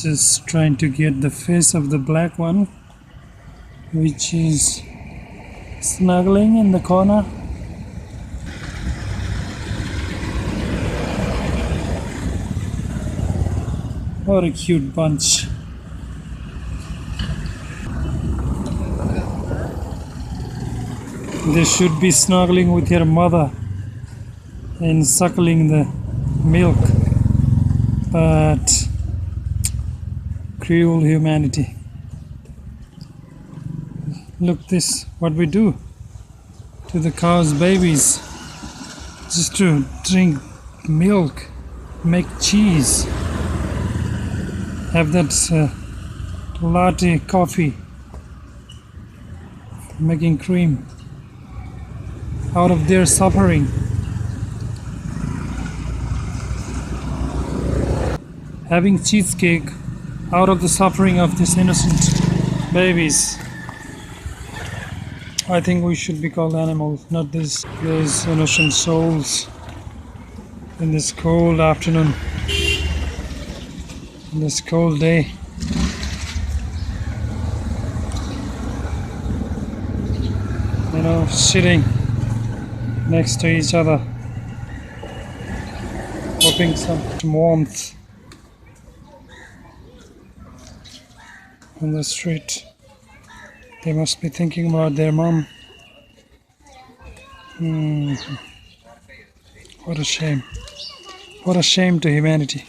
just trying to get the face of the black one, which is snuggling in the corner. What a cute bunch. They should be snuggling with your mother and suckling the milk, but cruel humanity. Look this, what we do to the cow's babies, just to drink milk, make cheese, have that latte coffee, making cream out of their suffering. Having cheesecake out of the suffering of these innocent babies. I think we should be called animals, not these innocent souls in this cold afternoon, in this cold day. You know, sitting next to each other, hoping some warmth on the street. They must be thinking about their mom. What a shame. What a shame to humanity.